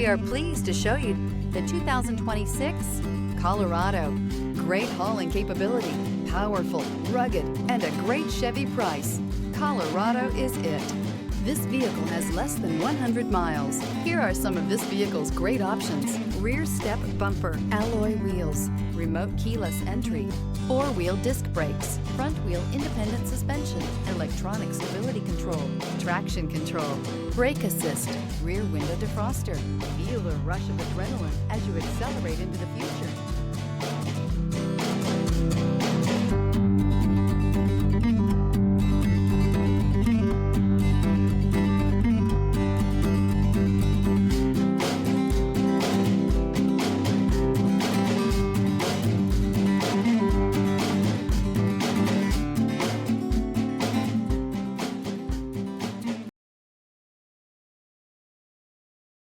We are pleased to show you the 2026 Colorado. Great hauling capability, powerful, rugged, and a great Chevy price. Colorado is it. This vehicle has less than 100 miles. Here are some of this vehicle's great options: rear step bumper, alloy wheels, remote keyless entry, four-wheel disc brakes, front wheel independent suspension, electronic stability control, traction control, brake assist, rear window defroster. Feel the rush of adrenaline as you accelerate into the future.